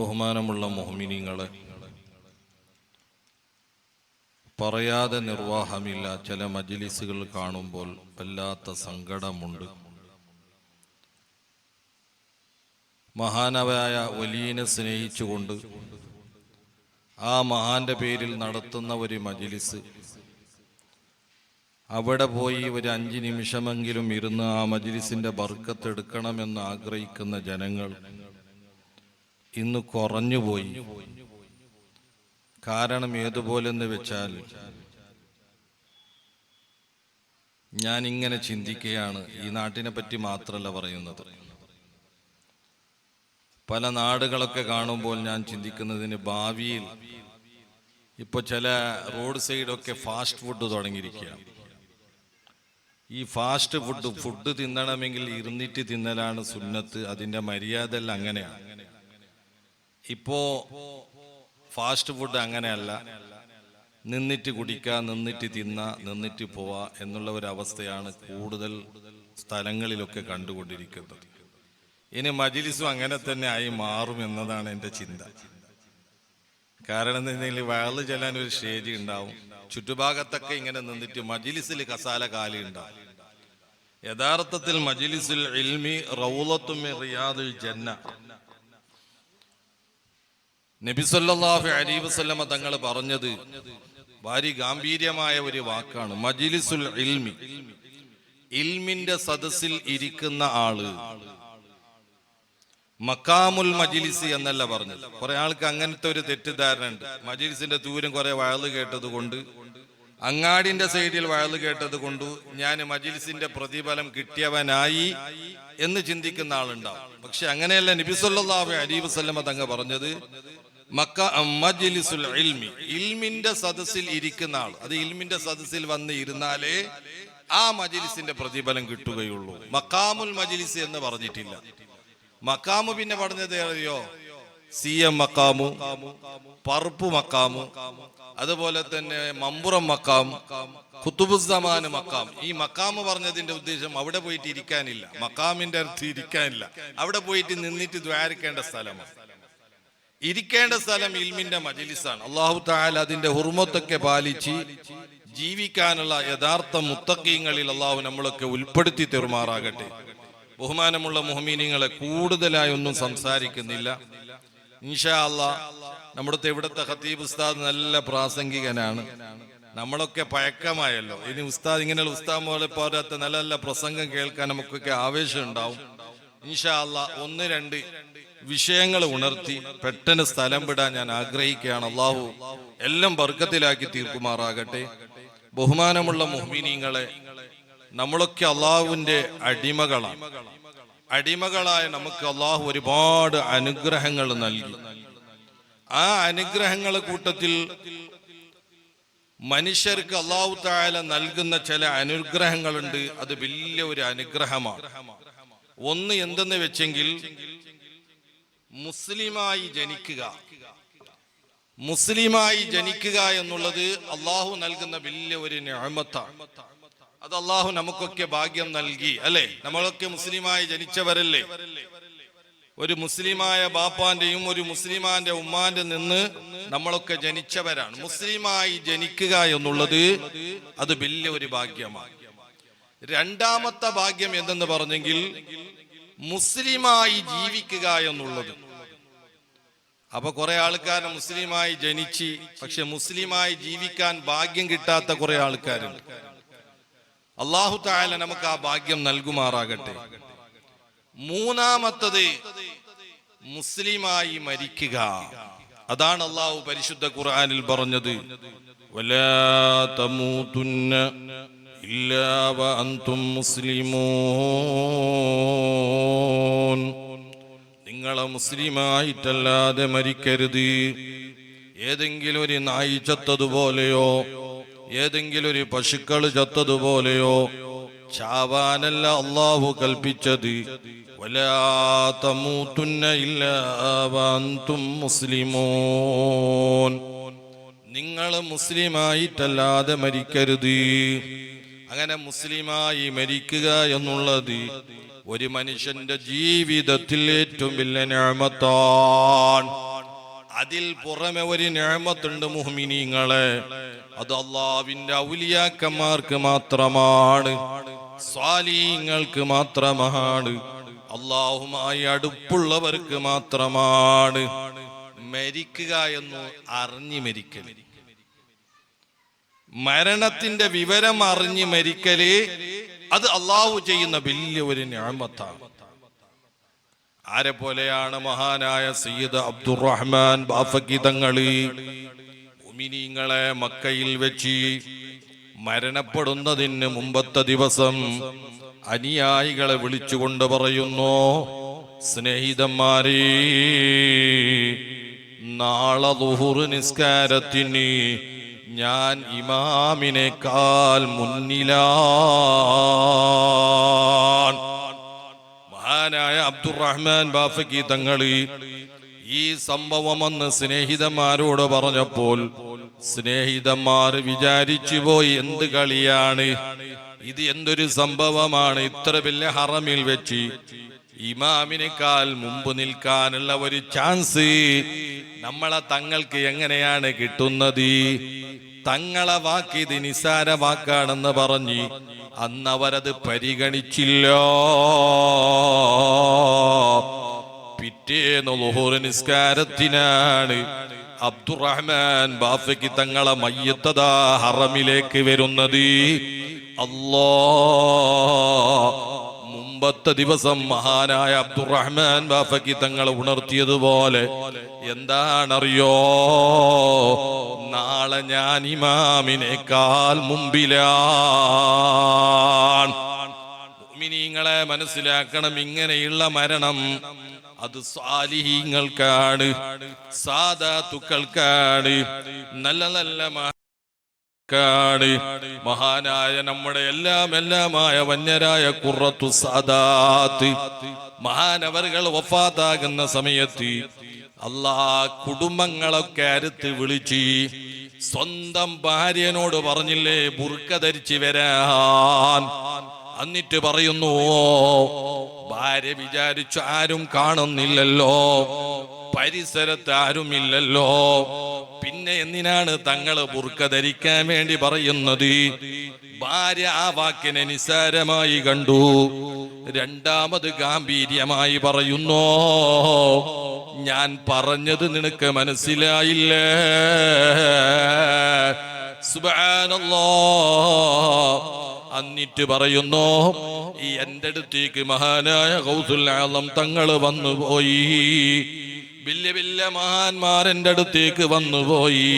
ബഹുമാനമുള്ള മുഅ്മിനീങ്ങളെ, പറയാതെ നിർവാഹമില്ല. ചില മജ്ലിസുകൾ കാണുമ്പോൾ വല്ലാത്ത സങ്കടമുണ്ട്. മഹാനവയായ വലിയനെ സ്നേഹിച്ചുകൊണ്ട് ആ മഹാന്റെ പേരിൽ നടത്തുന്ന ഒരു മജ്ലിസ്, അവിടെ പോയി ഒരു 5 നിമിഷമെങ്കിലും ഇരുന്ന് ആ മജ്ലിസിന്റെ ബർക്കത്തെടുക്കണമെന്ന് ആഗ്രഹിക്കുന്ന ജനങ്ങൾ ഇന്ന് കുറഞ്ഞുപോയി. കാരണം ഏതുപോലെന്ന് വെച്ചാൽ, ഞാൻ ഇങ്ങനെ ചിന്തിക്കുകയാണ്, ഈ നാട്ടിനെ പറ്റി മാത്രമല്ല പറയുന്നത്. പല നാടുകളൊക്കെ കാണുമ്പോൾ ഞാൻ ചിന്തിക്കുന്നതിന്, ഭാവിയിൽ ഇപ്പോൾ ചില റോഡ് സൈഡൊക്കെ ഫാസ്റ്റ് ഫുഡ് തുടങ്ങിയിരിക്കുകയാണ്. ഈ ഫാസ്റ്റ് ഫുഡ് തിന്നണമെങ്കിൽ ഇരുന്നിട്ട് തിന്നലാണ് സുന്നത്ത്. അതിൻ്റെ മര്യാദ എല്ലാം അങ്ങനെയാണ്. ഇപ്പോ ഫാസ്റ്റ് ഫുഡ് അങ്ങനെയല്ല, നിന്നിട്ട് കുടിക്കുക, നിന്നിട്ട് തിന്ന, നിന്നിട്ട് പോവാ എന്നുള്ള ഒരവസ്ഥയാണ് കൂടുതൽ സ്ഥലങ്ങളിലൊക്കെ കണ്ടുകൊണ്ടിരിക്കുന്നത്. ഇനി മജ്ലിസും അങ്ങനെ തന്നെ ആയി മാറും എന്നതാണ് എൻ്റെ ചിന്ത. കാരണം എന്തെങ്കിലും വയല് ചെല്ലാൻ ഒരു സ്റ്റേജ് ഉണ്ടാവും, ചുറ്റുഭാഗത്തൊക്കെ ഇങ്ങനെ നിന്നിട്ട് മജ്ലിസിൽ കസാല കാലി ഉണ്ടാവും. യഥാർത്ഥത്തിൽ മജ്ലിസുൽ ഇൽമി റൗളത്തും മിൻ റിയാദിൽ ജന്ന. നബി സല്ലല്ലാഹു അലൈഹി വസല്ലമ തങ്ങൾ പറഞ്ഞത് ഭാരി ഗാംഭീര്യമായ ഒരു വാക്കാണ്. മജ്ലിസുൽ ഇൽമി, ഇൽമിന്റെ സദസ്സിൽ ഇരിക്കുന്ന ആള്. മക്കാമുൽ മജ്ലിസ് എന്നല്ല പറഞ്ഞത്. കുറെ ആൾക്ക് അങ്ങനത്തെ ഒരു തെറ്റിദ്ധാരണ ഉണ്ട്. മജ്ലിസിന്റെ ദൂരം കുറെ വയല് കേട്ടത് കൊണ്ട്, അങ്ങാടിന്റെ സൈഡിൽ വയല് കേട്ടത് കൊണ്ട് ഞാൻ മജ്ലിസിന്റെ പ്രതിഫലം കിട്ടിയവനായി എന്ന് ചിന്തിക്കുന്ന ആളുണ്ടാവും. പക്ഷെ അങ്ങനെയല്ല. നബി സല്ലല്ലാഹു അലൈഹി വസല്ലമ തങ്ങൾ പറഞ്ഞത് മജ്ലിസുൽ ഇൽമി, ഇൽമിന്റെ സദസ്സിൽ ഇരിക്കുന്ന ആൾ. അത് ഇൽമിന്റെ സദസ്സിൽ വന്ന് ഇരുന്നാലേ ആ മജ്ലിസിന്റെ പ്രതിഫലം കിട്ടുകയുള്ളൂ. മക്കാമുൽ മജ്ലിസ് എന്ന് പറഞ്ഞിട്ടില്ല. മക്കാമു പിന്നെ പറഞ്ഞത് അറിയോ? CM മക്കാമു, പർപ്പു മക്കാമു, അതുപോലെ തന്നെ മമ്പുറം മക്കാം, ഖുതുബുസ്സമാൻ മക്കാം. ഈ മക്കാമ് പറഞ്ഞതിന്റെ ഉദ്ദേശം അവിടെ പോയിട്ട് ഇരിക്കാനില്ല. മക്കാമിന്റെ അർത്ഥം ഇരിക്കാനില്ല. അവിടെ പോയിട്ട് നിന്നിട്ട് ദ്വാരിക്കേണ്ട സ്ഥലമാണ്. ഇരിക്കേണ്ട സ്ഥലം ഇൽമിന്റെ മജ്ലിസാണ്. അല്ലാഹു തആല അതിന്റെ ഹുർമത്തൊക്കെ പാലിച്ച് ജീവിക്കാനുള്ള യഥാർത്ഥ മുത്തഖീങ്ങളിൽ അല്ലാഹു നമ്മളൊക്കെ ഉൾപ്പെടുത്തി തെരുമാറാകട്ടെ. ബഹുമാനമുള്ള മുഅ്മിനീങ്ങളെ, കൂടുതലായി ഒന്നും സംസാരിക്കുന്നില്ല. ഇൻഷാ അല്ലാഹ് നമ്മുടെ ഇവിടുത്തെ ഖത്തീബ് ഉസ്താദ് നല്ല പ്രാസംഗികനാണ്. നമ്മളൊക്കെ പഴക്കമായല്ലോ. ഇനി ഉസ്താദ് ഇങ്ങനെയുള്ള ഉസ്താദ് പോലെ പോരാത്ത നല്ല നല്ല പ്രസംഗം കേൾക്കാൻ നമുക്കൊക്കെ ആവേശം ഉണ്ടാവും. ഇൻഷാ അല്ലാഹ് 1-2 വിഷയങ്ങൾ ഉണർത്തി പെട്ടെന്ന് സ്ഥലം വിടാൻ ഞാൻ ആഗ്രഹിക്കുകയാണ്. അല്ലാഹു എല്ലാം ബർക്കത്തിലാക്കി തീർക്കുമാറാകട്ടെ. ബഹുമാനമുള്ള മുഅ്മിനീങ്ങളെ, നമ്മളൊക്കെ അള്ളാഹുവിന്റെ അടിമകളാണ്. അടിമകളായ നമുക്ക് അള്ളാഹു ഒരുപാട് അനുഗ്രഹങ്ങൾ നൽകി. ആ അനുഗ്രഹങ്ങളെ കൂട്ടത്തിൽ മനുഷ്യർക്ക് അള്ളാഹു തആല നൽകുന്ന ചില അനുഗ്രഹങ്ങളുണ്ട്. അത് വലിയ ഒരു അനുഗ്രഹമാണ്. ഒന്ന് എന്തെന്ന് വെച്ചെങ്കിൽ, മുസ്ലിമായി ജനിക്കുക. മുസ്ലിമായി ജനിക്കുക എന്നുള്ളത് അള്ളാഹു നൽകുന്ന വലിയ ഒരു നിഅമത്താണ്. അത് അള്ളാഹു നമുക്കൊക്കെ ഭാഗ്യം നൽകി, അല്ലെ? നമ്മളൊക്കെ മുസ്ലിമായി ജനിച്ചവരല്ലേ? ഒരു മുസ്ലിമായ ബാപ്പാന്റെയും ഒരു മുസ്ലിമാന്റെ ഉമ്മാന്റെ നിന്ന് നമ്മളൊക്കെ ജനിച്ചവരാണ്. മുസ്ലിമായി ജനിക്കുക എന്നുള്ളത് അത് വലിയ ഒരു ഭാഗ്യമാണ്. രണ്ടാമത്തെ ഭാഗ്യം എന്തെന്ന് പറഞ്ഞെങ്കിൽ, മുസ്ലിമായി ജീവിക്കുക എന്നുള്ളത്. അപ്പൊ കുറെ ആൾക്കാർ മുസ്ലിമായി ജനിച്ച് പക്ഷെ മുസ്ലിമായി ജീവിക്കാൻ ഭാഗ്യം കിട്ടാത്ത കുറെ ആൾക്കാരുണ്ട്. അല്ലാഹു തആല നമുക്ക് ആ ഭാഗ്യം നൽകുമാറാകട്ടെ. മൂന്നാമത്തത് മുസ്ലിമായി മരിക്കുക. അതാണ് അല്ലാഹു പരിശുദ്ധ ഖുർആനിൽ പറഞ്ഞത്, വലാ തമൂതുന്ന ഇല്ലാ വഅൻതും മുസ്ലിമൂൻ. നിങ്ങളെ മുസ്ലിമായിട്ടല്ലാതെ മരിക്കരുത്. ഏതെങ്കിലും ഒരു നായി ചത്തതുപോലെയോ ഏതെങ്കിലും ഒരു പശുക്കൾ ചത്തതുപോലെയോ ചാവാനല്ല അല്ലാഹു കൽപ്പിച്ചത്. വലാ തമൂതുന്ന ഇല്ലാ വഅൻതും മുസ്ലിമൂൻ. നിങ്ങൾ മുസ്ലിമായിട്ടല്ലാതെ മരിക്കരുത്. അങ്ങനെ മുസ്ലിമായി മരിക്കുക എന്നുള്ളത് ഒരു മനുഷ്യന്റെ ജീവിതത്തിൽ ഏറ്റവും വലിയ നിഅമത്താണ്. അതിൽ പുറമെ ഒരു നിഅമത്തുണ്ട് മുഅ്മിനീങ്ങളെ, അത് അല്ലാഹുവിന്റെ ഔലിയാക്കന്മാർക്ക് മാത്രമാണ്, സ്വാലിഹീങ്ങൾക്ക് മാത്രമാണ്, അല്ലാഹുമായി അടുപ്പുള്ളവർക്ക് മാത്രമാണ്. മരിക്കുക എന്ന് അറിഞ്ഞു മരിക്കൽ, മരണത്തിന്റെ വിവരം അറിഞ്ഞ് മരിക്കല്, അത് അല്ലാഹു ചെയ്യുന്ന വലിയ ഒരു നിഅമത്താണ്. ആരെ പോലെയാണ്? മഹാനായ സയ്യിദ് അബ്ദുറഹ്മാൻ ബാഫഖി തങ്ങള് മുഅ്മിനീങ്ങളെ മക്കയിൽ വെച്ച് മരണപ്പെടുന്നതിന് മുമ്പത്തെ ദിവസം അനുയായികളെ വിളിച്ചുകൊണ്ട് പറയുന്നു, സ്നേഹിതന്മാരെ, നാളെ ളുഹുർ നിസ്കാരത്തിന് ഞാൻ ഇമാമിനേക്കാൾ മുന്നിലാണ്. മഹാനായ അബ്ദുറഹ്മാൻ ബാഫഖി തങ്ങള് ഈ സംഭവമെന്ന് സ്നേഹിതന്മാരോട് പറഞ്ഞപ്പോൾ സ്നേഹിതന്മാർ വിചാരിച്ചു പോയി, എന്ത് കളിയാണ് ഇത്, എന്തൊരു സംഭവമാണ്, ഇത്ര വലിയ ഹറമിൽ വെച്ച് ഇമാമിനേക്കാൾ മുമ്പ് നിൽക്കാനുള്ള ഒരു ചാൻസ് നമ്മളെ തങ്ങൾക്ക് എങ്ങനെയാണ് കിട്ടുന്നത്? തങ്ങളെ വാക്ക് ഇത് നിസാര വാക്കാണെന്ന് പറഞ്ഞ് അന്നവരത് പരിഗണിച്ചില്ല. പിറ്റേന്ന് ളുഹുർ നിസ്കാരത്തിനാണ് അബ്ദുറഹ്മാൻ ബാഫഖി തങ്ങളെ മയ്യത്തദാ ഹറമിലേക്ക് വരുന്നത്. മുമ്പത്തെ ദിവസം മഹാനായ അബ്ദുറഹ്മാൻ ബാഫഖി തങ്ങളെ ഉണർത്തിയതുപോലെ എന്താണറിയോ, നാളെ ഞാൻ ഇമാമിനേക്കാൾ മുമ്പിലാണ്. മുഅ്മിനീങ്ങളെ മനസ്സിലാക്കണം, ഇങ്ങനെയുള്ള മരണം അത് സ്വാലിഹീങ്ങൾക്കാണ്, സാദാത്തുക്കൾക്കാണ്, നല്ല നല്ല മഹാനായ നമ്മുടെ എല്ലാമായ വന്യരായ ഖുറത്തു സാദാത്ത് മഹാനവറുകൾ വഫാത്താകുന്ന സമയത്ത് അല്ലാഹ് കുടുംബങ്ങളൊക്കെ അടുത്ത് വിളിച്ച് സ്വന്തം ഭാര്യനോട് പറഞ്ഞില്ലേ ബുർക്ക ധരിച്ച് വരാൻ. എന്നിട്ട് പറയുന്നു, ഭാര്യ വിചാരിച്ചു ആരും കാണുന്നില്ലല്ലോ, പരിസരത്ത് ആരുമില്ലല്ലോ, പിന്നെ എന്തിനാണ് തങ്ങള് ബുർക്ക ധരിക്കാൻ വേണ്ടി പറയുന്നത്? ഭാര്യ ആ വാക്കിനെ നിസ്സാരമായി കണ്ടു. രണ്ടാമത് ഗാംഭീര്യമായി പറയുന്നു, ഞാൻ പറഞ്ഞത് നിനക്ക് മനസ്സിലായില്ലേ? സുബ്ഹാനല്ലാഹ്. എന്നിട്ട് പറയുന്നു, എന്റെ അടുത്തേക്ക് മഹാനായ ഗൗസുൽ ആലം തങ്ങള് വന്നുപോയി, വലിയ വലിയ മഹാന്മാർ എന്റെ അടുത്തേക്ക് വന്നുപോയി,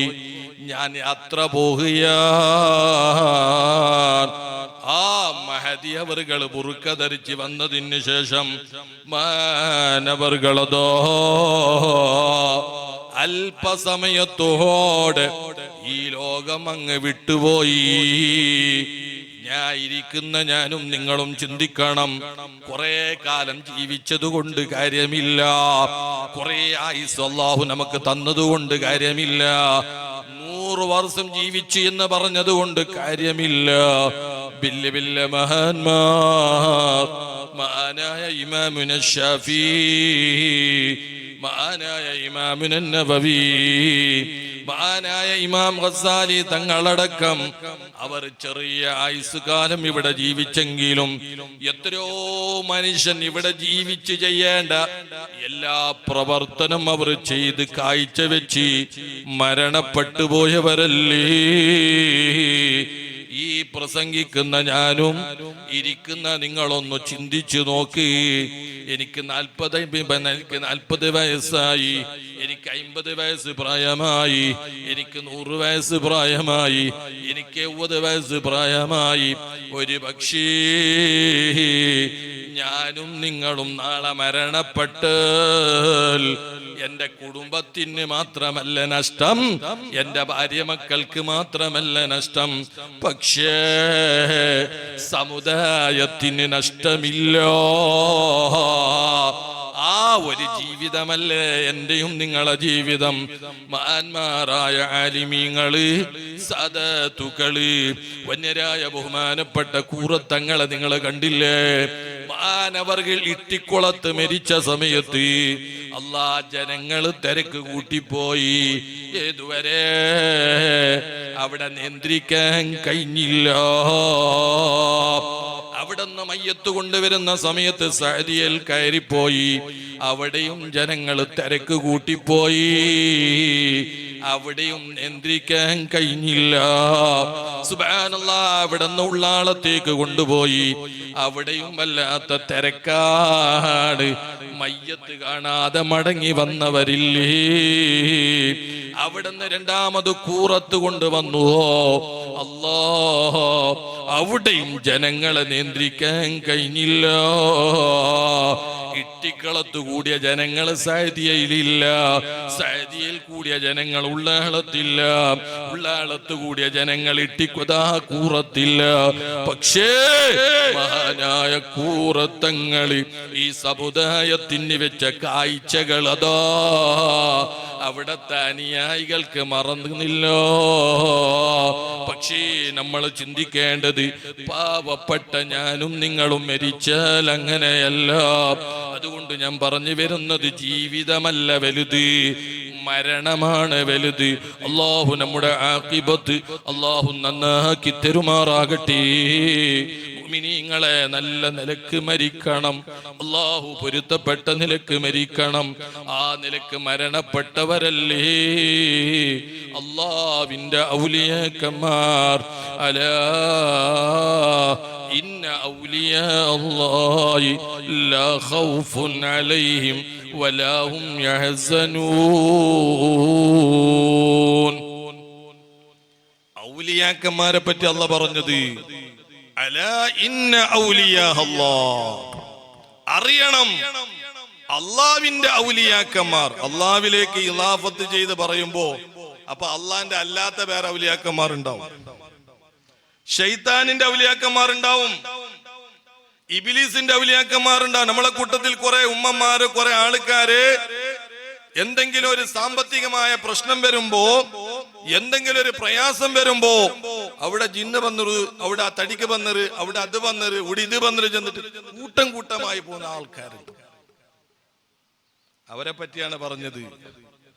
ഞാൻ യാത്ര പോകുകയാണ്. ആ മഹദി അവറുകൾ ബുർക്ക ധരിച്ച് വന്നതിന് ശേഷം മാനവർകളതോ അല്പസമയത്തോടെ ഈ ലോകം അങ്ങ് വിട്ടുപോയി. ഞാനും നിങ്ങളും ചിന്തിക്കണം, കുറെ കാലം ജീവിച്ചതുകൊണ്ട് കാര്യമില്ല, കുറെ ആയുസ് അല്ലാഹു നമുക്ക് തന്നതുകൊണ്ട് കാര്യമില്ല, 100 വർഷം ജീവിച്ചു എന്ന് പറഞ്ഞതുകൊണ്ട് കാര്യമില്ല. വലിയ വലിയ മഹാന്മാർ, മഹാനായ ഇമാമുന ശാഫിഈ, മഹാനായ ഇമാമുന നവവി, മഹാനായ ഇമാം ഗസാലി തങ്ങളടക്കം അവർ ചെറിയ ആയുസ് കാലം ഇവിടെ ജീവിച്ചെങ്കിലും എത്രയോ മനുഷ്യൻ ഇവിടെ ജീവിച്ച് ചെയ്യേണ്ട എല്ലാ പ്രവർത്തനം അവർ ചെയ്ത് കാഴ്ചവെച്ച് മരണപ്പെട്ടു പോയവരല്ലേ. ഈ പ്രസംഗിക്കുന്ന ഞാനും ഇരിക്കുന്ന നിങ്ങളൊന്ന് ചിന്തിച്ചു നോക്ക്. എനിക്ക് 40 വയസ്സായി, എനിക്ക് 50 വയസ്സ് പ്രായമായി, എനിക്ക് 100 വയസ്സ് പ്രായമായി, എനിക്ക് 70 വയസ്സ് പ്രായമായി. ഒരു പക്ഷേ ഞാനും നിങ്ങളും നാളെ മരണപ്പെട്ടാൽ എന്റെ കുടുംബത്തിന് മാത്രമല്ല നഷ്ടം, എന്റെ ഭാര്യ മക്കൾക്ക് മാത്രമല്ല നഷ്ടം, പക്ഷേ സമുദായത്തിന് നഷ്ടമില്ല. ആ ഒരു ജീവിതമല്ലേ എന്റെയും നിങ്ങളെ ജീവിതം. മഹാന്മാരായ ആലിമീങ്ങള്, സാദാത്തുക്കള്, വന്യരായ ബഹുമാനപ്പെട്ട കൂറത്തങ്ങളെ നിങ്ങൾ കണ്ടില്ലേ? മഹാനവർകൾ ഇട്ടിക്കുളത്ത് മരിച്ച സമയത്ത് അല്ലാ ജനങ്ങൾ തിരക്ക് കൂട്ടിപ്പോയി. ഏതുവരെ അവിടെ നിയന്ത്രിക്കാൻ കഴിഞ്ഞില്ല. അവിടുന്ന് മയ്യത്ത് കൊണ്ടുവരുന്ന സമയത്ത് സഅദിയിൽ കയറിപ്പോയി. അവിടെയും ജനങ്ങൾ തിരക്ക് കൂട്ടിപ്പോയി. അവിടെയും നിയന്ത്രിക്കാൻ കഴിഞ്ഞില്ല. സുബ്ഹാനല്ലാഹ്, അവിടുന്ന് ഉള്ളാളത്തേക്ക് കൊണ്ടുപോയി. അവിടെയും വല്ലാത്ത തിരക്കാട്. മയ്യത്ത് കാണാതെ മടങ്ങി വന്നവരില്ലേ? അവിടുന്ന് രണ്ടാമത് കൂറത്ത് കൊണ്ടുവന്നു. അല്ലാഹ്, അവിടെയും ജനങ്ങളെ നിയന്ത്രിക്കാൻ കഴിഞ്ഞില്ല. ഇട്ടിക്കളത്ത് കൂടിയ ജനങ്ങൾ സഅദിയയിലില്ല. സഅദിയയിൽ കൂടിയ ജനങ്ങൾ ഉള്ളാളത്തില്ല. ഉള്ളാളത്ത് കൂടിയ ജനങ്ങൾ ഇട്ടിക്കുതാ കൂറത്തില്ല. പക്ഷേ മഹാനായ കൂറത്തങ്ങൾ ഈ സമുദായത്തിന് വെച്ച കാഴ്ചകൾ അതാ അവിടത്തെ അനുയായികൾക്ക് മറന്നില്ല. പക്ഷേ നമ്മൾ ചിന്തിക്കേണ്ടത്, പാവപ്പെട്ട ഞാനും നിങ്ങളും മരിച്ചാൽ അങ്ങനെയല്ല. അതുകൊണ്ട് ഞാൻ പറഞ്ഞു വരുന്നത്, ജീവിതമല്ല വലുത്, മരണമാണ് വലുത്. അല്ലാഹു നമ്മുടെ ആഖിബത്ത് അല്ലാഹു നന്നാക്കി തരുമാറാകട്ടെ. മുഅ്മിനീങ്ങളെ, നല്ല നിലക്ക് മരിക്കണം. അല്ലാഹു പൊരുത്തപ്പെട്ട നിലക്ക് മരിക്കണം. ആ നിലക്ക് മരണപ്പെട്ടവരല്ലേ അല്ലാഹുവിന്റെ ഔലിയാക്കന്മാർ. അലാ ഇന്ന ഔലിയാ അല്ലാഹി ലാ ഖൗഫുൻ അലൈഹിം വലാ ഹും യഹ്സനൂൻ. ഔലിയാക്കന്മാരെ പറ്റി അല്ലാഹ് പറഞ്ഞത്, അലാ ഇന്ന ഔലിയാ അല്ലാഹ്, അറിയണം അള്ളാവിന്റെ ഔലിയാക്കന്മാർ. അള്ളാവിലേക്ക് ഇളാഫത്ത് ചെയ്ത് പറയുമ്പോ അപ്പൊ അള്ളാന്റെ അല്ലാത്ത വേറെ ഔലിയാക്കന്മാർ ഉണ്ടാവും, ശൈത്താനിന്റെ ഔലിയാക്കന്മാർ ഉണ്ടാവും, ഇബ്ലീസിന്റെ ഔലിയാക്കന്മാരുണ്ടാവും. നമ്മളെ കൂട്ടത്തിൽ കുറെ ഉമ്മമാര്, കുറെ ആൾക്കാര് എന്തെങ്കിലും ഒരു സാമ്പത്തികമായ പ്രശ്നം വരുമ്പോ, എന്തെങ്കിലും ഒരു പ്രയാസം വരുമ്പോ അവിടെ ജിന്ന് വന്നറ്, അവിടെ ആ തടിക്ക് വന്നറ്, അവിടെ അത് വന്നറ്, ഇവിടെ ഇത് വന്നറ് ചെന്നിട്ട് കൂട്ടം കൂട്ടമായി പോകുന്ന ആൾക്കാർ. അവരെ പറ്റിയാണ് പറഞ്ഞത്,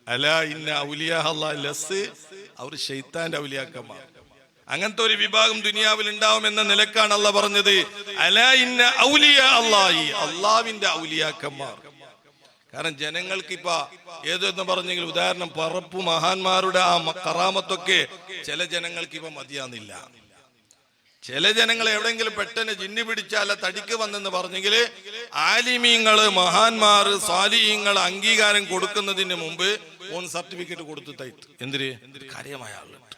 അലാ ഇന്ന ഔലിയാ അല്ലാഹ് ലസ്, അവർ ശൈത്താന്റെ ഔലിയാക്കന്മാർ. അങ്ങനത്തെ ഒരു വിഭാഗം ദുനിയാവിൽ ഉണ്ടാവും എന്ന നിലക്കാണ് അല്ലാഹ് പറഞ്ഞത്, അലാ ഇന്ന ഔലിയാ അല്ലാഹി, അള്ളാവിന്റെ ഔലിയാക്കന്മാർ. കാരണം ജനങ്ങൾക്ക് ഇപ്പൊ ഏതെന്ന് പറഞ്ഞെങ്കിൽ, ഉദാഹരണം പറപ്പു മഹാന്മാരുടെ ആ കറാമത്തൊക്കെ ചില ജനങ്ങൾക്ക് ഇപ്പൊ മതിയാന്നില്ല. ചില ജനങ്ങൾ എവിടെയെങ്കിലും പെട്ടെന്ന് ജിന്നി പിടിച്ചാല തടിക്ക് വന്നെന്ന് പറഞ്ഞെങ്കിൽ ആലിമീങ്ങള്, മഹാന്മാർ, സ്വാലിഹീങ്ങൾ അംഗീകാരം കൊടുക്കുന്നതിന് മുമ്പ് സർട്ടിഫിക്കറ്റ് കൊടുത്തു തയ്ത്ത്. എന്തിന്? കാര്യമായ ആളുണ്ട്,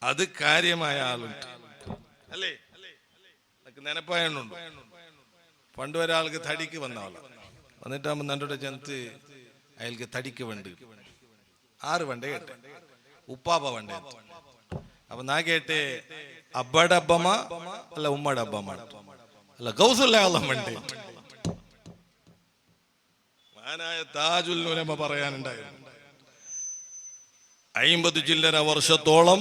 അത് കാര്യമായ ആളുണ്ട് അല്ലേ? നെനപ്പായുണ്ട്. പണ്ട് ഒരാൾക്ക് തടിക്ക് വന്ന ആള് വന്നിട്ടാകുമ്പോ നന്റെ ചെന്ന് അയാൾക്ക് തടിക്ക് വേണ്ട 6 വണ്ട കേട്ടെ, ഉപ്പാപ്പ വണ്ട. അപ്പൊ നാ കേട്ടെ, അബ്ബയുടെ അബ്ബമ്മ അല്ല ഉമ്മയുടെ അബ്ബമ്മ അല്ല ഗൗസുല്ല വണ്ടേ. മഹാനായ താജുൽ ഉലമ പറയാനുണ്ടായിരുന്നു, 50 ചില്ലര വർഷത്തോളം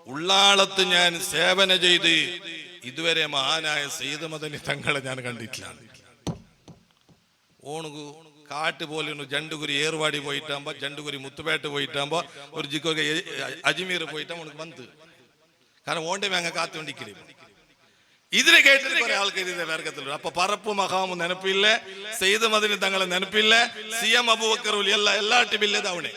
ഉള്ളാളത്ത് ഞാൻ സേവന ചെയ്ത് ഇതുവരെ മഹാനായ സയ്യിദ് മദനി തങ്ങളെ ഞാൻ കണ്ടിട്ടില്ല. ഓണുകു കാട്ട് പോലെ ജണ്ടുകുരി ഏർവാടി പോയിട്ടാകുമ്പോ, ജണ്ടുകുരി മുത്തുപേട്ട് പോയിട്ടാകുമ്പോ, ഒരു ജിക്കൊക്കെ അജ്മീർ പോയിട്ടാകുമ്പോ ഉനക്ക് വന്ന്. കാരണം ഓണ്ടേ അങ്ങ് കാത്തുകൊണ്ടിരിക്കണേ. ഇതിനെ കേട്ടിട്ട് കുറെ ആൾക്കാർ ഇത് വേർക്കത്തില്ല. അപ്പൊ പറപ്പു മഹാമു നെനപ്പില്ല, സയ്യിദ് മദനി തങ്ങളെ നെനപ്പില്ല, CM അബൂബക്കർ എല്ലാ ടിമില്ല തവണ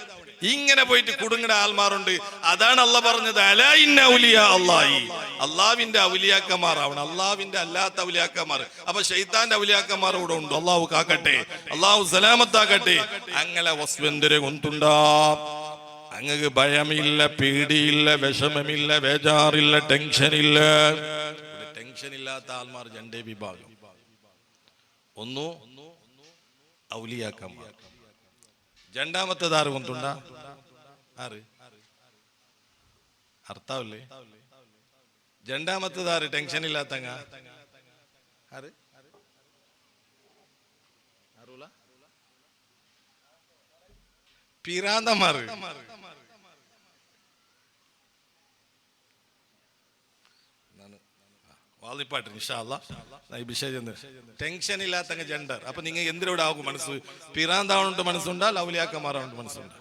ഇങ്ങനെ പോയിട്ട് കുടുങ്ങുന്ന ആൾമാരുണ്ട്. അതാണ് അല്ലാഹ് പറഞ്ഞത്, അലാ ഇന്ന ഔലിയാ അല്ലാഹി, അള്ളാവിന്റെ ഔലിയാക്കന്മാരാവണം, അള്ളാവിന്റെ അല്ലാത്ത ഔലിയാക്കന്മാർ. അപ്പൊ ശൈത്താന്റെ ഔലിയാക്കന്മാർ ഇവിടെ ഉണ്ട്. അള്ളാഹു കാക്കട്ടെ, അള്ളാഹു സലാമത്താക്കട്ടെ. അങ്ങനെ വസ്വന്തരെ കൊണ്ടുണ്ടാ. അങ്ങക്ക് ഭയമില്ല, പേടിയില്ല, വിഷമമില്ല, വേജാറില്ല, ടെൻഷനില്ല. ടെൻഷൻ ഇല്ലാത്ത ആൾമാർ 2 വിഭാഗം. ഒന്ന് ഔലിയാക്കന്മാർ, രണ്ടാമത്തേത് ആറ് കൊണ്ടുണ്ട, ആറ് അർത്ഥാവില്ലേ? രണ്ടാമത്തേത് ആറ് ടെൻഷൻ ഇല്ലാത്തങ്ങ ആറ് പിരാന്തമാർ. വാളിപ്പാട്ട് ഇൻഷാ അല്ലാഹ് ഈ വിഷയം ടെൻഷൻ ഇല്ലാത്ത ജെൻഡർ. അപ്പൊ നിങ്ങൾ എന്തിനോട് ആകും മനസ്സ്? പിറാന്താവുണ്ട് മനസ്സുണ്ടാ, ലൗലിയാക്കന്മാരാവുണ്ട് മനസ്സുണ്ട്.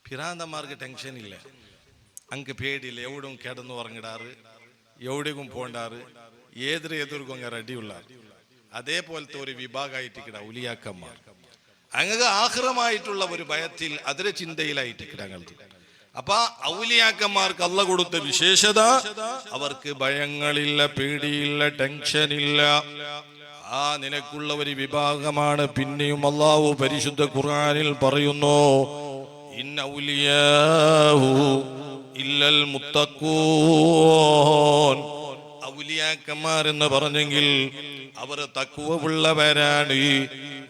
പിറാന്തന്മാർക്ക് ടെൻഷൻ ഇല്ല, അങ്ങ് പേടിയില്ല, എവിടും കിടന്നു ഉറങ്ങിടാറ്, എവിടേക്കും പോണ്ടാറ്, ഏതൊരു എതിർക്കും അങ്ങ് റെഡിയുള്ളാറ്. അതേപോലത്തെ ഒരു വിഭാഗമായിട്ട് കിട ഔലിയാക്കന്മാർ. അങ്ങ് ആഹ്റമായിട്ടുള്ള ഒരു ഭയത്തിൽ അതിരെ ചിന്തയിലായിട്ട് കിടങ്ങൾക്ക്. അപ്പൊ ഔലിയാക്കന്മാർക്ക് അള്ള കൊടുത്ത വിശേഷത, അവർക്ക് ഭയങ്ങളില്ല, പേടിയില്ല, ടെൻഷനില്ല. ആ നിനക്കുള്ള ഒരു വിഭാഗമാണ്. പിന്നെയും അള്ളാഹു പരിശുദ്ധ ഖുർആനിൽ പറയുന്നു, ഇന്ന ഔലിയാഹു ഇല്ലൽ മുത്തഖൂൻ. ഔലിയാക്കന്മാർ എന്ന് പറഞ്ഞെങ്കിൽ അവർ തഖ്വയുള്ളവരാണ്.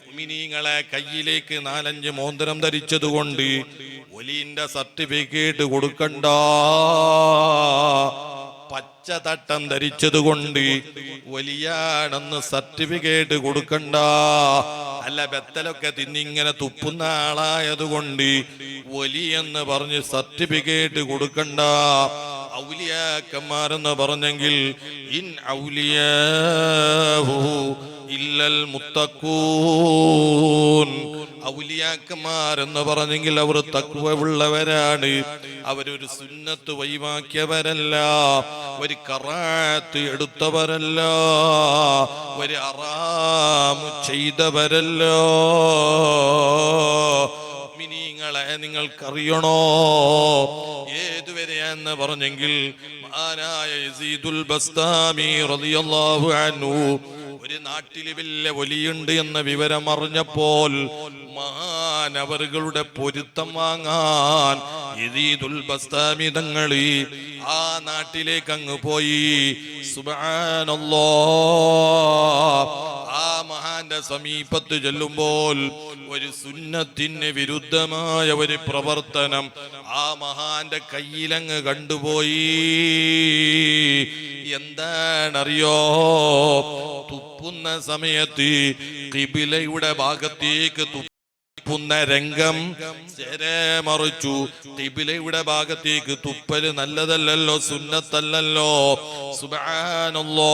മുഅ്മിനീങ്ങളെ കയ്യിലേക്ക് 4-5 മോതിരം ധരിച്ചതുകൊണ്ട് വലിന്റെ സർട്ടിഫിക്കറ്റ് കൊടുക്കണ്ട. പച്ച തട്ടം ധരിച്ചത് കൊണ്ട് വലിയാണെന്ന് സർട്ടിഫിക്കറ്റ് കൊടുക്കണ്ട. അല്ല ബത്തലൊക്കെ തിന്നിങ്ങനെ തുപ്പുന്ന ആളായതുകൊണ്ട് വലിയെന്ന് പറഞ്ഞ് സർട്ടിഫിക്കറ്റ് കൊടുക്കണ്ട. ഔലിയാക്കന്മാരെന്ന് പറഞ്ഞെങ്കിൽ ഇൻ ഔലിയാഹു ഇല്ലൽ മുത്തഖൂൻ. ഔലിയാക്കന്മാരെന്ന് പറഞ്ഞെങ്കിൽ അവർ തഖ്വയുള്ളവരാണ്. അവരൊരു സുന്നത്ത് വഴിവാക്കിയവരല്ല, ഒരു കറാത്ത് എടുത്തവരല്ല, ഒരു ഹറാമ് ചെയ്തവരല്ല. മുഅ്മിനീങ്ങളെ നിങ്ങൾക്കറിയണോ ഏതുവരെയെന്ന് പറഞ്ഞെങ്കിൽ മഹാനായ യസീദുൽ ബസ്താമി റളിയല്ലാഹു അൻഹു ഒരു നാട്ടിൽ വലിയ വലിയുണ്ട് എന്ന വിവരം അറിഞ്ഞപ്പോൾ മഹാനവറുകളുടെ പൊരുത്തം വാങ്ങാൻ യസീദുൽ ബസ്താമി തങ്ങൾ ആ നാട്ടിലേക്ക് അങ്ങ് പോയി. സുബ്ഹാനല്ലാഹ്. ആ മഹാന്റെ സമീപത്ത് ചെല്ലുമ്പോൾ ഒരു സുന്നത്തിന് വിരുദ്ധമായ ഒരു പ്രവർത്തനം ആ മഹാന്റെ കയ്യിലങ്ങ് കണ്ടുപോയി. എന്താണറിയോ? തുപ്പുന്ന സമയത്ത് ഖിബിലയുടെ ഭാഗത്തേക്ക് തുപ്പുന്ന രംഗം മറിച്ചു. ഖിബിലയുടെ ഭാഗത്തേക്ക് തുപ്പല് നല്ലതല്ലല്ലോ, സുന്നത്തല്ലല്ലോ. സുബ്ഹാനല്ലാഹ്.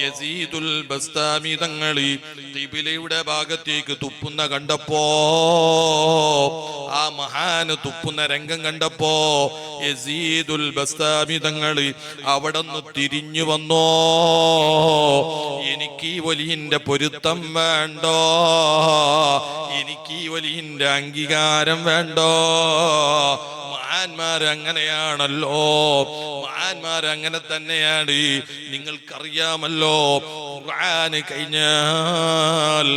യസീദുൽ ബസ്താമി തങ്ങൾ ഖിബിലയുടെ ഭാഗത്തേക്ക് തുപ്പുന്ന കണ്ടപ്പോ, ആ മഹാന് തുപ്പുന്ന രംഗം കണ്ടപ്പോ യസീദുൽ ബസ്താമി തങ്ങൾ അവിടുന്ന് തിരിഞ്ഞു വന്നോ. എനിക്ക് ഈ വലിയന്റെ പൊരുത്തം വേണ്ടോ, എനിക്ക് ഈ വലിയന്റെ അംഗീകാരം വേണ്ടോ. മഹാന്മാർ അങ്ങനെയാണല്ലോ, മഹാന്മാർ അങ്ങനെ തന്നെയാണ്. നിങ്ങൾക്കറിയാമല്ലോ, ഖുർആൻ കഴിഞ്ഞാൽ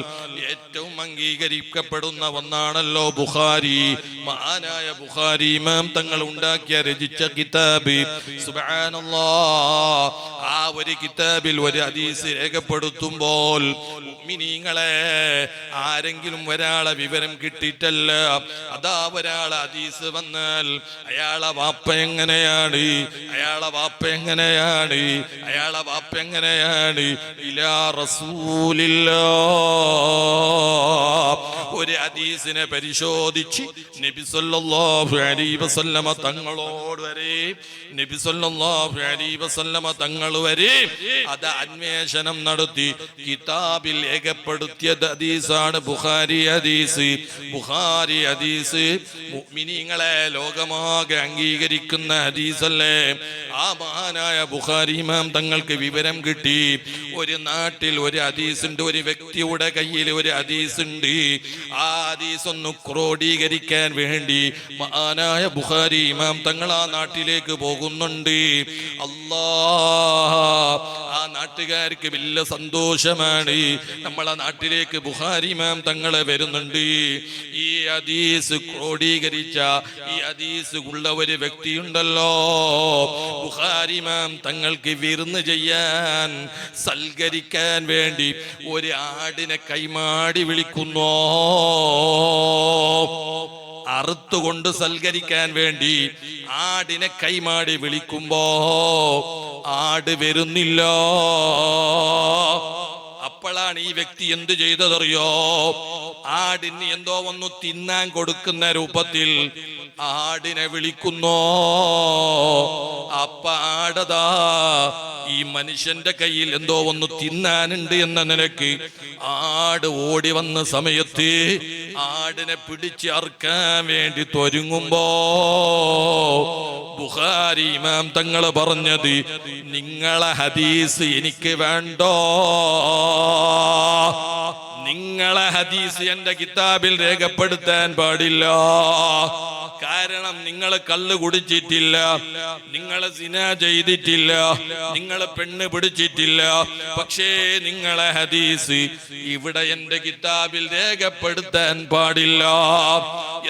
ഏറ്റവും അംഗീകരിക്കപ്പെടുന്ന ഒന്നാണല്ലോ ബുഖാരി. മഹാനായ ബുഖാരി ഇമാം തങ്ങൾ ഉണ്ടാക്കിയ രചിച്ച കിതാബ്. സുബ്ഹാനല്ലാഹ്. ആ ഒരു കിതാബിൽ ഒരു ഹദീസ് രേഖപ്പെടുത്തുമ്പോൾ മുഅ്മിനീങ്ങളെ ആരെങ്കിലും ഒരാളെ വിവരം കിട്ടിയിട്ടല്ല, അതാ ഒരാളെ ഹദീസ് വന്നാൽ അയാളെ വാപ്പ എങ്ങനെയാണ്, അയാളെ വാപ്പ എങ്ങനെയാണ്, അയാളെ വാപ്പ എങ്ങനെയാണ്, ഇലാ റസൂലില്ലാഹ്. ഒരു ഹദീസിനെ പരിശോധിച്ച് നബി സല്ലല്ലാഹു അലൈഹി വസല്ലമ തങ്ങളോട് വരെ, നബി സല്ലല്ലാഹു അലൈഹി വസല്ലമ തങ്ങൾ വരെ അത് അന്വേഷണം നടത്തി കിതാബിൽ രേഖപ്പെടുത്തിയ ഹദീസാണ് ബുഖാരി ഹദീസ്. ബുഖാരി ഹദീസ് മുഅ്മിനീങ്ങളെ ലോകമാകെ അംഗീകരിക്കുന്ന ഹദീസല്ലേ. ആ മഹാനായ ബുഖാരി ഇമാം തങ്ങൾക്ക് വിവരം കിട്ടി, ഒരു നാട്ടിൽ ഒരു ഹദീസുണ്ട്, ഒരു വ്യക്തിയുടെ കയ്യിൽ ഒരു ഹദീസുണ്ട്. ആ ഹദീസ് ഒന്ന് ക്രോഡീകരിക്കാൻ വേണ്ടി മഹാനായ ബുഖാരി ഇമാം തങ്ങൾ ആ നാട്ടിലേക്ക് പോകുന്നുണ്ട്. അല്ലാഹ്, ആ നാട്ടുകാർക്ക് വലിയ സന്തോഷമാണ്. നമ്മളെ നാട്ടിലേക്ക് ബുഖാരി ഇമാം തങ്ങളെ വരുന്നുണ്ട്. ഈ ഹദീസ് ക്രോഡീകരിച്ച, ഈ ഹദീസ് ഉള്ള ഒരു വ്യക്തിയുണ്ടല്ലോ, ബുഖാരി ഇമാം തങ്ങൾക്ക് വിരുന്ന് ചെയ്യാൻ, സൽക്കരിക്കാൻ വേണ്ടി ഒരു ആടിനെ കൈമാടി വിളിക്കുന്നു. അറുത്തുകൊണ്ട് സൽക്കരിക്കാൻ വേണ്ടി ആടിനെ കൈമാടി വിളിക്കുമ്പോ ആട് വരുന്നില്ല. അപ്പോഴാണ് ഈ വ്യക്തി എന്ത് ചെയ്തതറിയോ? ആടിന് എന്തോ ഒന്ന് തിന്നാൻ കൊടുക്കുന്ന രൂപത്തിൽ ആടിനെ വിളിക്കുന്നോ, അപ്പ ആടതാ ഈ മനുഷ്യന്റെ കയ്യിൽ എന്തോ ഒന്ന് തിന്നാനുണ്ട് എന്ന നിലക്ക് ആട് ഓടി വന്ന സമയത്ത് ആടിനെ പിടിച്ച് അറുക്കാൻ വേണ്ടി തൊരുങ്ങുമ്പോ ബുഖാരി ഇമാം തങ്ങൾ പറഞ്ഞത്, നിങ്ങളെ ഹദീസ് എനിക്ക് വേണ്ടോ, നിങ്ങളെ ഹദീസ് എന്റെ കിതാബിൽ രേഖപ്പെടുത്താൻ പാടില്ല. കാരണം നിങ്ങൾ കള്ള് കുടിച്ചിട്ടില്ല, നിങ്ങൾ സിന ചെയ്തിട്ടില്ല, നിങ്ങൾ പെണ്ണ് പിടിച്ചിട്ടില്ല. പക്ഷേ നിങ്ങളെ ഹദീസ് ഇവിടെ എന്റെ കിതാബിൽ രേഖപ്പെടുത്താൻ പാടില്ല.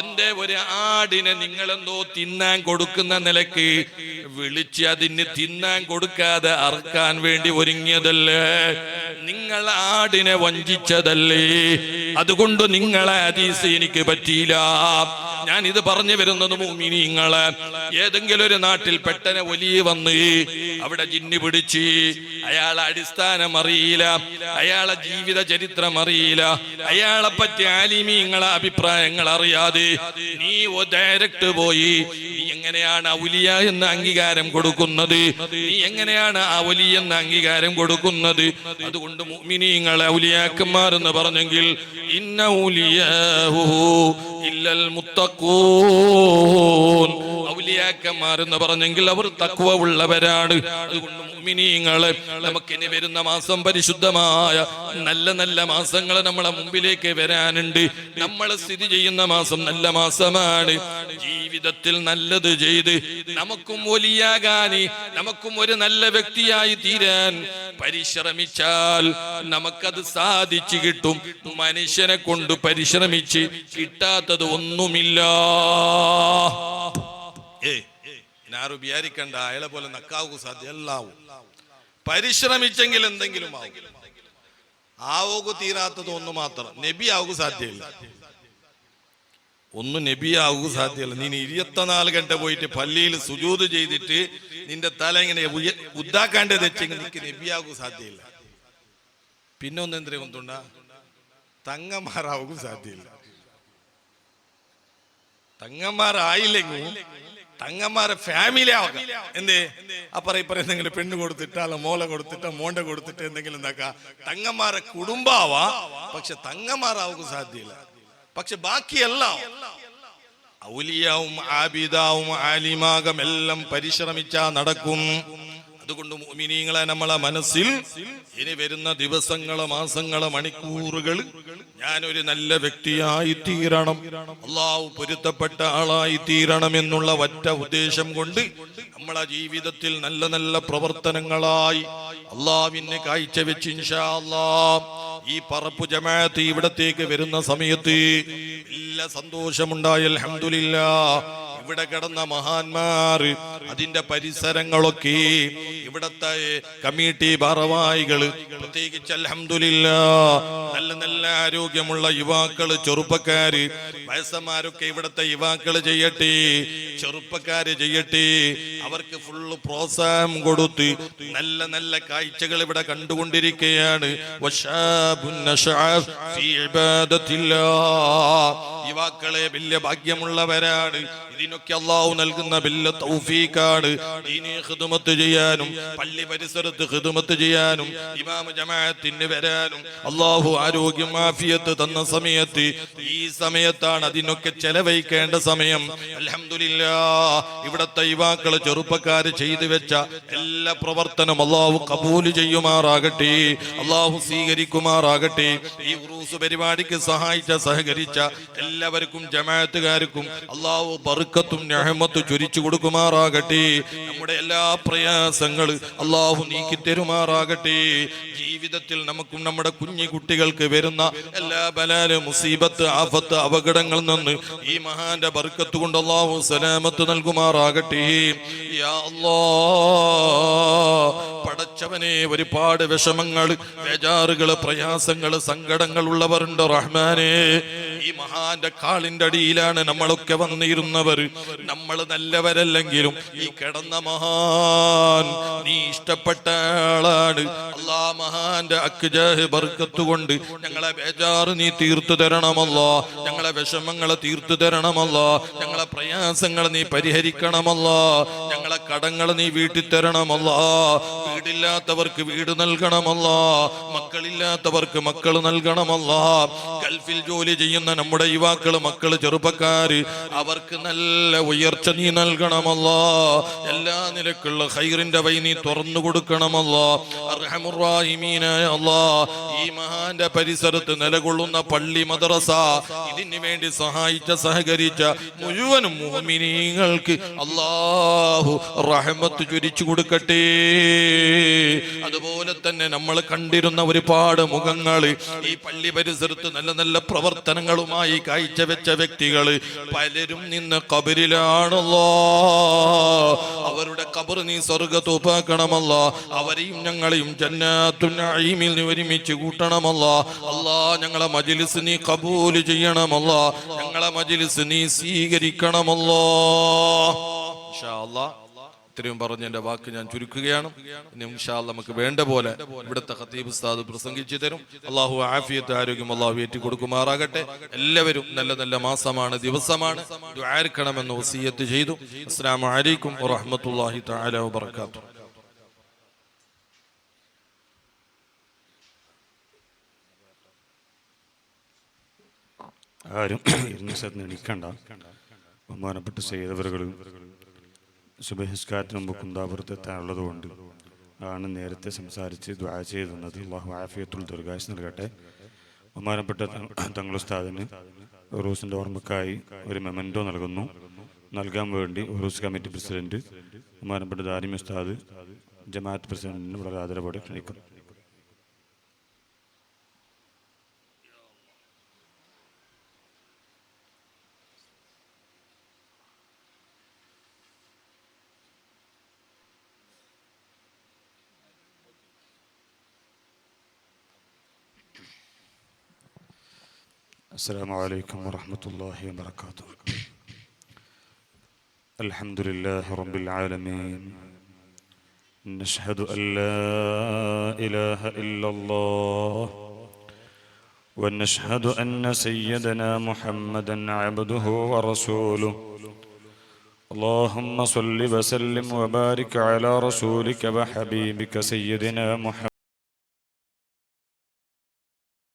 എന്റെ ഒരു ആടിനെ നിങ്ങളെന്തോ തിന്നാൻ കൊടുക്കുന്ന നിലക്ക് വിളിച്ച് അതിന് തിന്നാൻ കൊടുക്കാതെ അറക്കാൻ വേണ്ടി ഒരുങ്ങിയതല്ലേ, നിങ്ങൾ ആടിനെ വഞ്ചിച്ചതല്ലേ. അതുകൊണ്ട് നിങ്ങളെ ഹദീസ് എനിക്ക് പറ്റിയില്ല. ഞാൻ ഇത് പറഞ്ഞു വരുന്നത് മുഅ്മിനീങ്ങളെ, ഏതെങ്കിലും ഒരു നാട്ടിൽ പെട്ടെന്ന് വലിയ വന്ന് അവിടെ ജിന്ന് പിടിച്ച് അയാളെ അടിസ്ഥാനം അറിയില്ല, അയാളെ ജീവിത ചരിത്രം അറിയില്ല, അയാളെ പറ്റി ആലിമീങ്ങളെ അഭിപ്രായങ്ങൾ അറിയാതെ നീ ഡയറക്റ്റ് പോയി നീ എങ്ങനെയാണ് ഔലിയ എന്ന അംഗീകാരം കൊടുക്കുന്നത്, നീ എങ്ങനെയാണ് ആ വലിയ എന്ന അംഗീകാരം കൊടുക്കുന്നത്? അതുകൊണ്ട് മുഅ്മിനീങ്ങളെ ഔലിയാക്കന്മാർ എന്ന് പറഞ്ഞെങ്കിൽ ഇന്ന ഔലിയാഹു ഇല്ലൽ മുത്തഖൂൻ, ഔലിയാക്കന്മാർ എന്ന് പറഞ്ഞെങ്കിൽ അവർ തഖ്വ ഉള്ളവരാണ്. അതുകൊണ്ട് മുഅ്മിനീങ്ങളെ, നമുക്കിനി വരുന്ന മാസം പരിശുദ്ധമായ നല്ല നല്ല മാസങ്ങൾ നമ്മളെ മുമ്പിലേക്ക് വരാനുണ്ട്. നമ്മൾ സ്ഥിതി ചെയ്യുന്ന മാസം നല്ല മാസമാണ്. ജീവിതത്തിൽ നല്ലത് ചെയ്ത് നമുക്കും വലിയാകാൻ, നമുക്കും ഒരു നല്ല വ്യക്തിയായി തീരാൻ പരിശ്രമിച്ചാൽ നമുക്കത് സാധിച്ചു കിട്ടും. മനുഷ്യനെ കൊണ്ട് പരിശ്രമിച്ച് കിട്ടാത്തത് ഒന്നുമില്ല. ആരും വിചാരിക്കണ്ട അയാളെ പോലെ നക്കാവൂ, സാധ്യം എല്ലാവും. പരിശ്രമിച്ചെങ്കിൽ എന്തെങ്കിലും ആവും. ആവോകു തീരാത്തത് ഒന്ന് മാത്രം, നബി ആവുക സാധ്യമില്ല. ഒന്നും നബി ആവുക സാധ്യമല്ല. നീ 24 ഗണ്ട പോയിട്ട് പള്ളിയിൽ സുജൂദ് ചെയ്തിട്ട് നിന്റെ തല ഇങ്ങനെ ഉദ്ദാക്കാണ്ട് വെച്ചെങ്കിൽ നിനക്ക് നബി ആവുക സാധ്യമില്ല. പിന്നെ ഒന്നെന്തേ ഒന്നുണ്ട, തങ്ങന്മാരാവുക സാധ്യമില്ല. തങ്ങന്മാരായില്ലെങ്കിൽ തങ്ങന്മാരെ ഫാമിലി ആവുക. എന്തേ അപ്പറ പെണ്ണ് കൊടുത്തിട്ട് അല്ല മോല കൊടുത്തിട്ട് മോണ്ട കൊടുത്തിട്ട് എന്തെങ്കിലും എന്താക്കാ തങ്ങന്മാരെ കുടുംബാവാ. പക്ഷെ തങ്ങന്മാരാവുക സാധ്യമില്ല. പക്ഷെ ബാക്കിയെല്ലാം ഔലിയാവും ആബിദാവും ആലിമാകം എല്ലാം പരിശ്രമിച്ചാ നടക്കും. അതുകൊണ്ട് മുഅ്മിനീങ്ങളെ, നമ്മളെ മനസ്സിൽ ഇനി വരുന്ന ദിവസങ്ങള് മാസങ്ങള് മണിക്കൂറുകൾ ഞാനൊരു നല്ല വ്യക്തിയായി തീരണം, അല്ലാഹു പൊരുത്തപ്പെട്ട ആളായി തീരണം എന്നുള്ള ഒറ്റ ഉദ്ദേശം കൊണ്ട് നമ്മളെ ജീവിതത്തിൽ നല്ല നല്ല പ്രവർത്തനങ്ങളായി അല്ലാഹുവിനെ കാഴ്ചവെച്ച് ഇൻഷാ അല്ലാഹ് ഈ പറപ്പു ജമാഅത്ത് ഇവിടത്തേക്ക് വരുന്ന സമയത്ത് നല്ല സന്തോഷമുണ്ടായി. അൽഹംദുലില്ലാഹ്. ഇവിടെ കിടന്ന മഹാന്മാർ, അതിന്റെ പരിസരങ്ങളൊക്കെ ഇവിടത്തെ കമ്മിറ്റി ഭാരവാഹികള്, പ്രത്യേകിച്ച് അൽഹംദുലില്ലാഹ് നല്ല നല്ല ആരോഗ്യമുള്ള യുവാക്കള്, ചെറുപ്പക്കാര്, വയസ്സന്മാരൊക്കെ ഇവിടത്തെ യുവാക്കള് ചെയ്യട്ടെ, ചെറുപ്പക്കാര് ചെയ്യട്ടെ. അവർക്ക് ഫുള്ള് പ്രോത്സാഹനം കൊടുത്ത് നല്ല നല്ല കാഴ്ചകൾ ഇവിടെ കണ്ടുകൊണ്ടിരിക്കുകയാണ്. യുവാക്കളെ വലിയ ഭാഗ്യമുള്ളവരാണ്. ഇതിനൊക്കെ അല്ലാഹു നൽകുന്ന വലിയ തൗഫീഖാണ്. ദീനീ ഖിദ്മത്ത് ചെയ്യാനും പള്ളി പരിസരത്ത് ഖിദ്മത്ത് ചെയ്യാനും ഇമാം ജമാഅത്തിന് വരാനും അല്ലാഹു ആരോഗ്യം ആഫിയത്ത് തന്ന സമയത്ത് ഈ സമയത്താണ് അതിനൊക്കെ ചെലവഴിക്കേണ്ട സമയം. അൽഹംദുലില്ലാഹ്. ഇവിടത്തെ യുവാക്കള് ചെറുപ്പക്കാര് ചെയ്തു വെച്ച എല്ലാ പ്രവർത്തനം അല്ലാഹു കബൂൽ ചെയ്യുമാറാകട്ടെ, അല്ലാഹു സ്വീകരിക്കുമാറാകട്ടെ. ഈ ഉറൂസ് പരിപാടിക്ക് സഹായിച്ച സഹകരിച്ച എല്ലാവർക്കും ജമാഅത്തുകാർക്കും അല്ലാഹു ബർക്കത്തും നിഅമത്തും ചൊരിച്ചു കൊടുക്കുമാറാകട്ടെ. നമ്മുടെ എല്ലാ പ്രയാസങ്ങളും അല്ലാഹു നീക്കി തരുമാറാകട്ടെ. ജീവിതത്തിൽ നമുക്കും നമ്മുടെ കുഞ്ഞു കുട്ടികൾക്ക് വരുന്ന എല്ലാ ബലാല് മുസീബത്ത് ആഫത്ത് അപകടങ്ങളിൽ നിന്ന് ഈ മഹാന്റെ ബർക്കത്ത് കൊണ്ട് അല്ലാഹു സലാമത്ത് നൽകുമാറാകട്ടെ. യാ അല്ലാഹ്, പടച്ചവനെ, ഒരുപാട് വിഷമങ്ങൾ, ബേജാറുകൾ, പ്രയാസങ്ങൾ, സങ്കടങ്ങൾ ഉള്ളവരുണ്ട് റഹ്മാനെ. ഈ ഈ മഹാന്റെ കാലിന്റെ അടിയിലാണ് നമ്മളൊക്കെ വന്നിരുന്നവർ. നമ്മൾ നല്ലവരല്ലെങ്കിലും ഈ കിടന്ന മഹാൻ നീ ഇഷ്ടപ്പെട്ട ആളാണ്. അല്ലാ മഹാന്റെ അക്ജാഹ് ബർക്കത്ത് കൊണ്ട് ഞങ്ങളെ ബേജാറ് നീ തീർത്തു തരണമല്ലോ, ഞങ്ങളെ വിഷമങ്ങളെ തീർത്തു തരണമല്ലോ, ഞങ്ങളെ പ്രയാസങ്ങൾ നീ പരിഹരിക്കണമല്ലോ, ഞങ്ങളെ കടങ്ങൾ നീ വീട്ടിൽ തരണമല്ലോ, വീടില്ലാത്തവർക്ക് വീട് നൽകണമല്ലോ, മക്കളില്ലാത്തവർക്ക് മക്കൾ നൽകണമല്ലോ, ഗൾഫിൽ ജോലി ചെയ്യുന്ന നമ്മുടെ യുവാക്കള് മക്കള് ചെറുപ്പക്കാര് അവർക്ക് നല്ല ഉയർച്ച നീ നൽകണമല്ലോ, എല്ലാ നിലക്കുള്ള ഖൈറിന്റെ വഴി നീ തുറന്നു കൊടുക്കണമല്ലോ. അർഹമുർ റഹീമീനായ അല്ലാഹ്, ഈ മഹാന്റെ പരിസരത്ത് നിലകൊള്ളുന്ന പള്ളി മദ്രസ ഇതിനു വേണ്ടി സഹകരിച്ച മുഴുവൻ മുഅ്മിനീങ്ങൾക്ക് അല്ലാഹു റഹ്മത്ത് ചൊരിച്ചു കൊടുക്കട്ടെ. അതുപോലെ തന്നെ നമ്മൾ കണ്ടിരുന്ന ഒരുപാട് മുഖങ്ങൾ ഈ പള്ളി പരിസരത്ത് നല്ല നല്ല പ്രവർത്തനങ്ങളുമായി കാഴ്ചവെച്ച വ്യക്തികൾ പലരും നിന്ന് ഖബറിലാണല്ലോ. അവരുടെ ഖബർ നീ സ്വർഗ്ഗത്തോപ്പാക്കണമല്ലോ, അവരെയും ഞങ്ങളെയും ജന്നാത്തുൻ നഈമിൽ ഒരുമിച്ച് കൂട്ടണമല്ലോ. അല്ലാ ഞങ്ങളെ മജ്ലിസ് നീ ഖബൂൽ ചെയ്യണമല്ലോ, ഞങ്ങളെ മജ്ലിസ് നീ സ്വീകരിക്കണമല്ലോ. ഇൻഷാ അല്ലാഹ് ഇത്രയും പറഞ്ഞ് എൻ്റെ വാക്ക് ഞാൻ ചുരുക്കുകയാണ്. ഇനി ഇൻഷാ അല്ലാഹ് നമുക്ക് വേണ്ട പോലെ ഇവിടുത്തെ ഖതീബ് ഉസ്താദ് പ്രസംഗിച്ചു തരും. അല്ലാഹു ആഫിയത്ത് ആരോഗ്യം അല്ലാഹു ഏറ്റി കൊടുക്കുമാറാകട്ടെ. എല്ലാവരും നല്ല നല്ല മാസമാണ്, ദിവസമാണ്, ദുആർക്കണമെന്ന് വസിയത്ത് ചെയ്തു. അസ്സലാമു അലൈക്കും വറഹ്മത്തുള്ളാഹി തആല വബറകാതുഹു. ആരും ഇരുന്ന സ്ഥലത്ത് എണീക്കണ്ട. ബഹുമാനപ്പെട്ട സയ്യിദവറുകളും സുബഹിസ്കാരത്തിന് മുമ്പ് കുന്താപുരത്തെത്താനുള്ളത് കൊണ്ട് ആണ് നേരത്തെ സംസാരിച്ച് ദുആ ചെയ്തുന്നത്. അല്ലാഹു ആഫിയത്തുൽ ദീർഘായുസ്സ് നൽകട്ടെ. ബഹുമാനപ്പെട്ട തങ്ങളുസ്താദിന് ഉറൂസിൻ്റെ ഓർമ്മക്കായി ഒരു മെമൻറ്റോ നൽകാൻ വേണ്ടി ഉറൂസ് കമ്മിറ്റി പ്രസിഡന്റ് ബഹുമാനപ്പെട്ട ദാരിമി ഉസ്താദ് ജമാഅത്ത് പ്രസിഡന്റിന് വളരെ ആദരവോടെ ക്ഷണിക്കുന്നു. السلام عليكم ورحمة الله وبركاته. الحمد لله رب العالمين. نشهد أن لا إله إلا الله ونشهد أن سيدنا محمدا عبده ورسوله. اللهم صل وسلم وبارك على رسولك وحبيبك سيدنا محمد